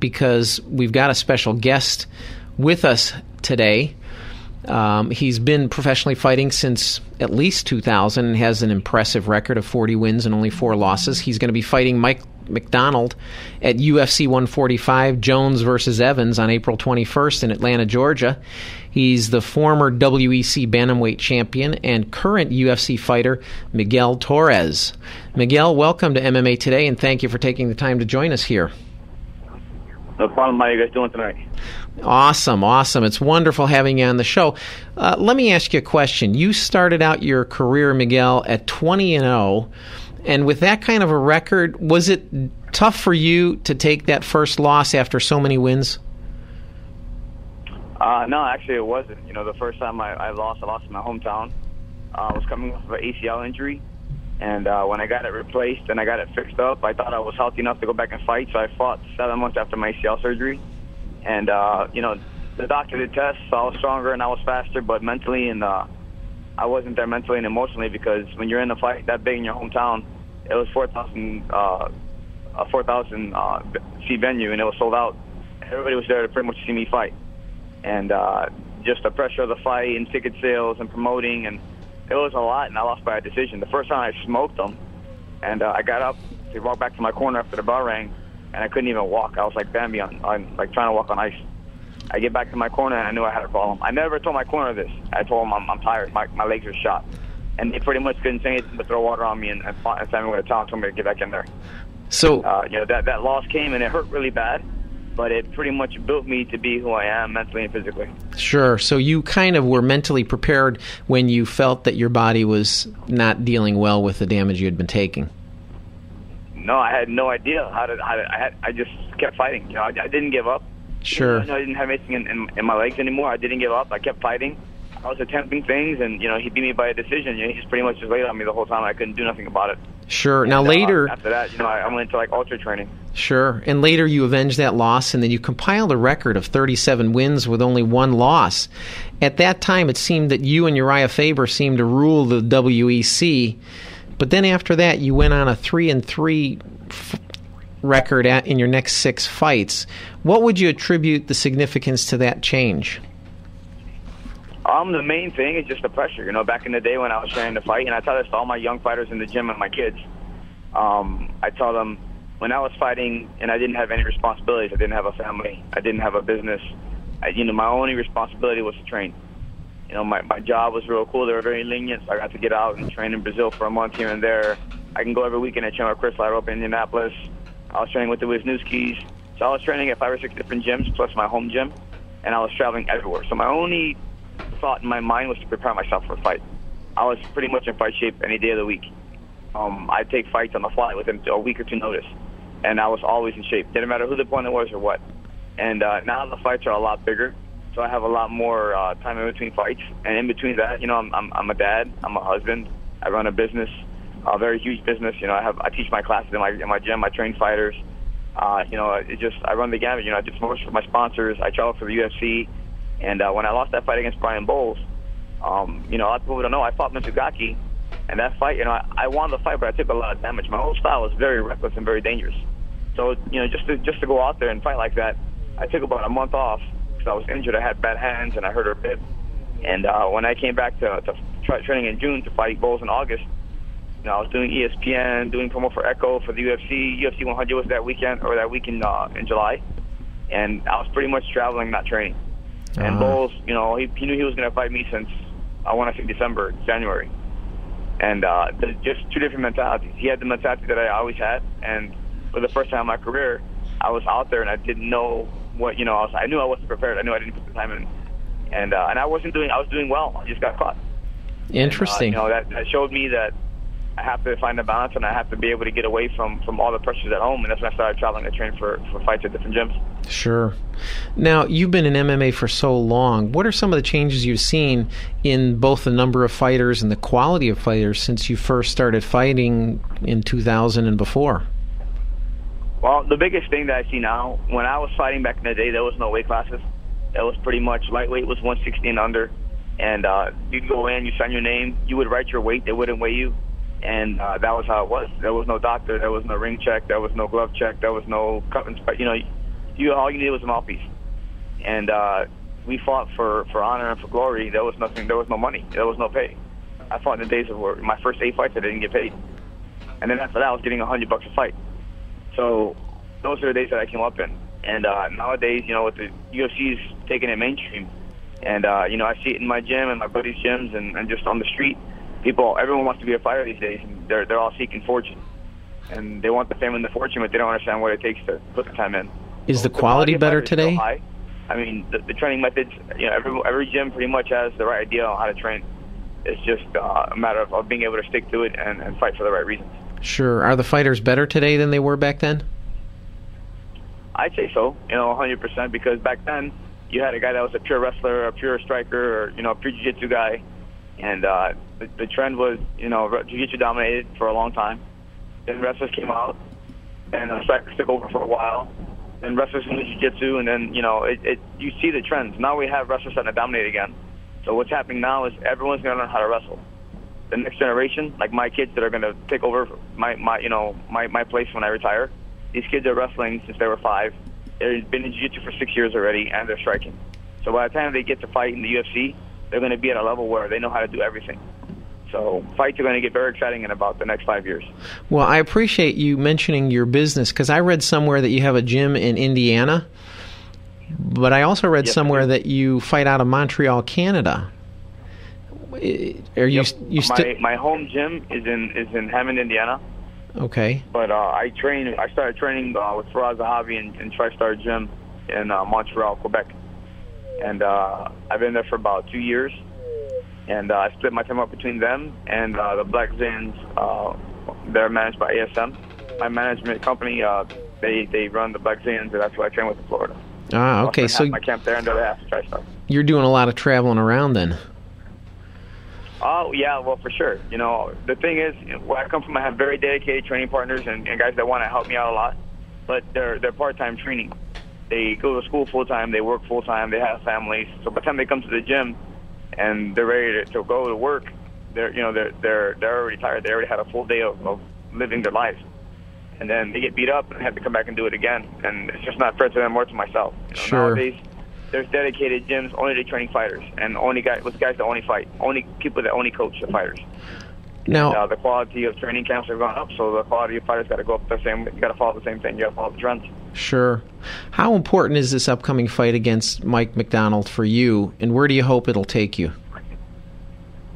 because we've got a special guest with us today. He's been professionally fighting since at least 2000 and has an impressive record of 40 wins and only 4 losses. He's going to be fighting Michael McDonald at UFC 145, Jones versus Evans, on April 21st in Atlanta, Georgia. He's the former WEC Bantamweight champion and current UFC fighter, Miguel Torres. Miguel, welcome to MMA Today, and thank you for taking the time to join us here. No problem. How are you guys doing tonight? Awesome. It's wonderful having you on the show. Let me ask you a question. You started out your career, Miguel, at 20-0, and with that kind of a record, was it tough for you to take that first loss after so many wins? No, actually it wasn't. You know, the first time I lost in my hometown. I was coming off of an ACL injury, and when I got it replaced and I got it fixed up, I thought I was healthy enough to go back and fight, so I fought 7 months after my ACL surgery. And, you know, the doctor did tests, so I was stronger and I was faster, but mentally and I wasn't there mentally and emotionally, because when you're in a fight that big in your hometown, it was 4,000 seat venue, and it was sold out. Everybody was there to pretty much see me fight. And just the pressure of the fight and ticket sales and promoting, and it was a lot, and I lost by a decision. The first time I smoked them, and I got up to walk back to my corner after the bell rang, and I couldn't even walk. I was like Bambi on like trying to walk on ice. I get back to my corner, and I knew I had a problem. I never told my corner this. I told them I'm tired. My legs are shot. And they pretty much couldn't say anything but throw water on me and send me with a towel and told me to get back in there. So, you know, that loss came, and it hurt really bad, but it pretty much built me to be who I am mentally and physically. Sure. So you kind of were mentally prepared when you felt that your body was not dealing well with the damage you had been taking. No, I had no idea I just kept fighting. You know, I didn't give up. Sure. You know, I didn't have anything in my legs anymore. I didn't give up. I kept fighting. I was attempting things, and, you know, he beat me by a decision. You know, he just pretty much just laid on me the whole time. I couldn't do nothing about it. Sure. And, now later... after that, you know, I went into, like, ultra training. Sure. And later you avenged that loss, and then you compiled a record of 37 wins with only 1 loss. At that time, it seemed that you and Uriah Faber seemed to rule the WEC. But then after that, you went on a 3-3 record in your next 6 fights. What would you attribute the significance to that change? The main thing is just the pressure. You know, back in the day when I was training to fight, and I tell this to all my young fighters in the gym and my kids, I tell them, when I was fighting and I didn't have any responsibilities, I didn't have a family, I didn't have a business, you know, my only responsibility was to train. You know, my job was real cool. They were very lenient, so I got to get out and train in Brazil for a month here and there. I can go every weekend and train with Chris Lyra up in Indianapolis. I was training with the Wisniewskis. So I was training at 5 or 6 different gyms, plus my home gym, and I was traveling everywhere. So my only thought in my mind was to prepare myself for a fight. I was pretty much in fight shape any day of the week. I'd take fights on the fly within a week or 2 notice, and I was always in shape. Didn't matter who the opponent was or what. And now the fights are a lot bigger, so I have a lot more time in between fights. And in between that, you know, I'm a dad, I'm a husband, I run a business, a very huge business. You know, I teach my classes in my gym, I train fighters. You know, I run the gamut. You know, I do promotions for my sponsors, I travel for the UFC. And when I lost that fight against Brian Bowles, you know, a lot of people don't know, I fought Mitsugaki, and that fight, you know, I won the fight, but I took a lot of damage. My whole style was very reckless and very dangerous. So, you know, just to go out there and fight like that, I took about a month off because I was injured. I had bad hands and I hurt her rib. And when I came back to try training in June to fight Bowles in August, you know, I was doing ESPN, doing promo for Echo for the UFC. UFC 100 was that weekend, or that week in July, and I was pretty much traveling, not training. And Bowles, you know, he knew he was going to fight me since, I want to say January. And just 2 different mentalities. He had the mentality that I always had, and for the first time in my career, I was out there and I didn't know what, you know, I knew I wasn't prepared. I knew I didn't put the time in. And I was doing well. I just got caught. Interesting. And, you know, that showed me that I have to find a balance, and I have to be able to get away from all the pressures at home. And that's when I started traveling to train for fights at different gyms. Sure. Now, you've been in MMA for so long. What are some of the changes you've seen in both the number of fighters and the quality of fighters since you first started fighting in 2000 and before? Well, the biggest thing that I see now, when I was fighting back in the day, there was no weight classes. It was pretty much lightweight was 160 and under. And you'd go in, you sign your name, you would write your weight, they wouldn't weigh you. And that was how it was. There was no doctor, there was no ring check, there was no glove check, there was no cut and spike. You know, all you needed was a mouthpiece. And we fought for honor and for glory. There was nothing. There was no money. There was no pay. I fought in the days of where my first 8 fights I didn't get paid, and then after that I was getting $100 a fight. So those are the days that I came up in. And nowadays, with the UFC's taking it mainstream, and I see it in my gym and my buddies' gyms and just on the street. Everyone wants to be a fighter these days, and they're all seeking fortune, and they want the fame and the fortune, but they don't understand what it takes to put the time in. Is the quality better today? High. I mean, the training methods. Every gym pretty much has the right idea on how to train. It's just a matter of being able to stick to it and fight for the right reasons. Sure. Are the fighters better today than they were back then? I'd say so, 100%, because back then you had a guy that was a pure wrestler, a pure striker, or, a pure jiu-jitsu guy. And the trend was, jiu-jitsu dominated for a long time. Then wrestlers came out, and strikers took over for a while. Then wrestlers went to jiu-jitsu, and then, you see the trends. Now we have wrestlers starting to dominate again. So what's happening now is everyone's going to learn how to wrestle. The next generation, like my kids that are going to take over my place when I retire, these kids are wrestling since they were 5. They've been in jiu-jitsu for 6 years already, and they're striking. So by the time they get to fight in the UFC, they're going to be at a level where they know how to do everything. So fights are going to get very exciting in about the next 5 years. Well, I appreciate you mentioning your business, because I read somewhere that you have a gym in Indiana, but I also read somewhere that you fight out of Montreal, Canada. Are you? My home gym is in Hammond, Indiana. Okay. But I started training with Faraz Zahavi in TriStar Gym in Montreal, Quebec. And I've been there for about 2 years. And I split my time up between them and the Black Zans. They're managed by ASM. My management company, they run the Black Zans, and that's what I train with in Florida. Ah, okay. So my camp there and the other half at TriStar. You're doing a lot of traveling around then. Oh, yeah, well, for sure. The thing is, where I come from, I have very dedicated training partners and guys that want to help me out a lot, but they're part-time training. They go to school full-time, they work full-time, they have families. So by the time they come to the gym and they're ready to go to work, they're already tired. They already had a full day of living their lives. And then they get beat up and have to come back and do it again. And it's just not fair to them or to myself. Sure. Nowadays, there's dedicated gyms only to training fighters, and only guys that only fight, only people that only coach the fighters. Now, and, the quality of training camps have gone up, so the quality of fighters got to go up the same. You got to follow the same thing. You got to follow the trends. Sure. How important is this upcoming fight against Mike McDonald for you, and where do you hope it'll take you?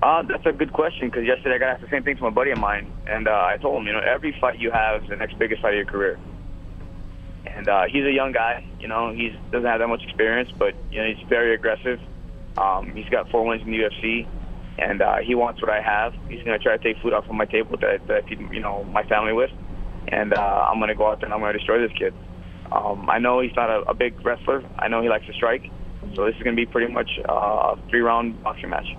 That's a good question, because yesterday I got asked the same thing from a buddy of mine, and I told him, every fight you have is the next biggest fight of your career. And he's a young guy, he doesn't have that much experience, but he's very aggressive. He's got 4 wins in the UFC, and he wants what I have. He's going to try to take food off of my table that I feed my family with, and I'm going to go out there and I'm going to destroy this kid. I know he's not a big wrestler. I know he likes to strike, so this is going to be pretty much a 3-round boxing match.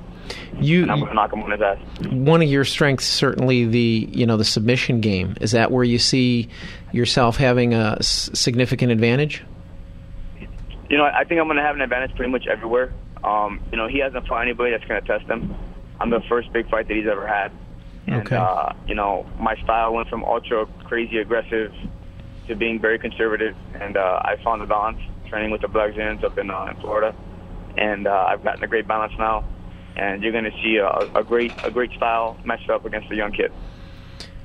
And I'm going to knock him on his ass. One of your strengths, certainly the submission game. Is that where you see yourself having a significant advantage? I think I'm going to have an advantage pretty much everywhere. He hasn't fought anybody that's going to test him. I'm the first big fight that he's ever had. And, okay. My style went from ultra crazy aggressive to being very conservative. And I found the balance training with the Black Zans up in Florida. And I've gotten a great balance now. And you're going to see a great style matched up against a young kid.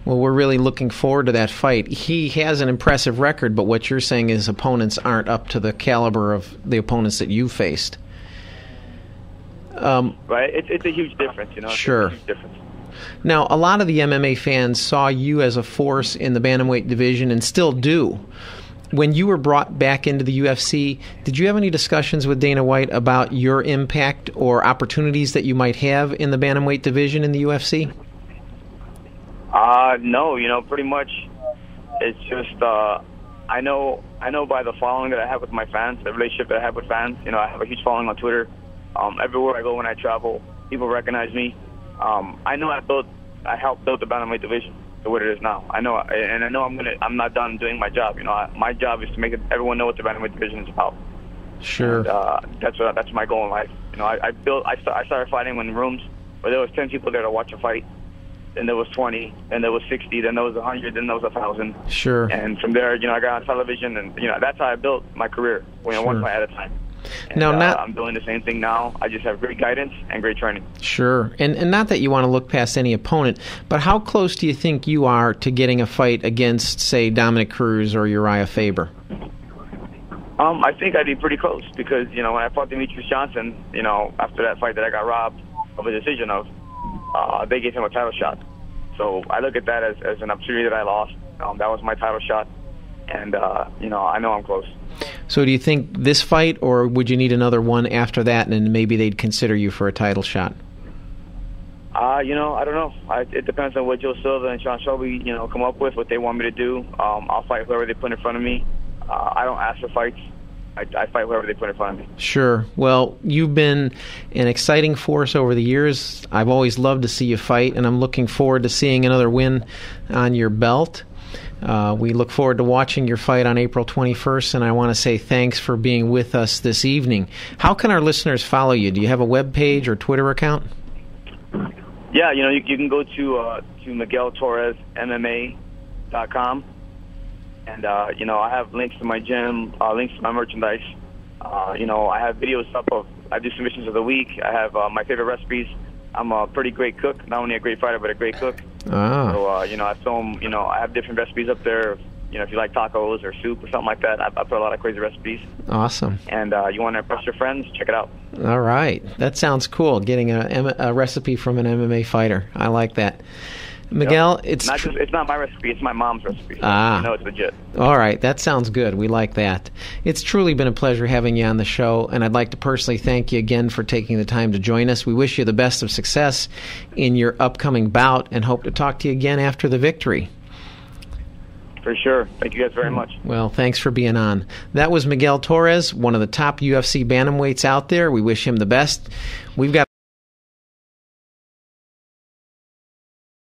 Well, we're really looking forward to that fight. He has an impressive record, but what you're saying is opponents aren't up to the caliber of the opponents that you faced. Right? It's a huge difference, Sure. It's a huge difference. Now, a lot of the MMA fans saw you as a force in the Bantamweight division and still do. When you were brought back into the UFC, did you have any discussions with Dana White about your impact or opportunities that you might have in the Bantamweight division in the UFC? No, pretty much it's just I know by the following that I have with my fans, the relationship that I have with fans. I have a huge following on Twitter. Everywhere I go when I travel, people recognize me. I know I helped build the Bantamweight division to what it is now. I know I'm not done doing my job. My job is to make everyone know what the Bantamweight division is about. Sure. And, that's my goal in life. I started fighting in rooms where there was 10 people there to watch a fight, then there was 20, then there was 60, then there was 100, then there was 1,000. Sure. And from there, I got on television, and that's how I built my career, one fight at a time. And, now, I'm doing the same thing now. I just have great guidance and great training. Sure. And not that you want to look past any opponent, but how close do you think you are to getting a fight against, say, Dominic Cruz or Uriah Faber? I think I'd be pretty close because, when I fought Demetrius Johnson, after that fight that I got robbed of a decision of, they gave him a title shot. So I look at that as an opportunity that I lost. That was my title shot. And, I know I'm close. So do you think this fight, or would you need another one after that, and then maybe they'd consider you for a title shot? I don't know. It depends on what Joe Silva and Sean Shelby, come up with, what they want me to do. I'll fight whoever they put in front of me. I don't ask for fights. I fight whoever they put in front of me. Sure. Well, you've been an exciting force over the years. I've always loved to see you fight, and I'm looking forward to seeing another win on your belt. We look forward to watching your fight on April 21st, and I want to say thanks for being with us this evening. How can our listeners follow you? Do you have a web page or Twitter account? Yeah, you can go to Miguel Torres MMA.com. And, I have links to my gym, links to my merchandise. I have videos up I do submissions of the week. I have my favorite recipes. I'm a pretty great cook, not only a great fighter, but a great cook. Ah. So, I film, I have different recipes up there. If you like tacos or soup or something like that, I put a lot of crazy recipes. Awesome. And you want to impress your friends, check it out. All right. That sounds cool, getting a recipe from an MMA fighter. I like that. Miguel, it's not my recipe, it's my mom's recipe. So it's legit. All right, that sounds good. We like that. It's truly been a pleasure having you on the show, and I'd like to personally thank you again for taking the time to join us. We wish you the best of success in your upcoming bout and hope to talk to you again after the victory. For sure. Thank you guys very much. Well, thanks for being on. That was Miguel Torres, one of the top UFC bantamweights out there. We wish him the best. We've got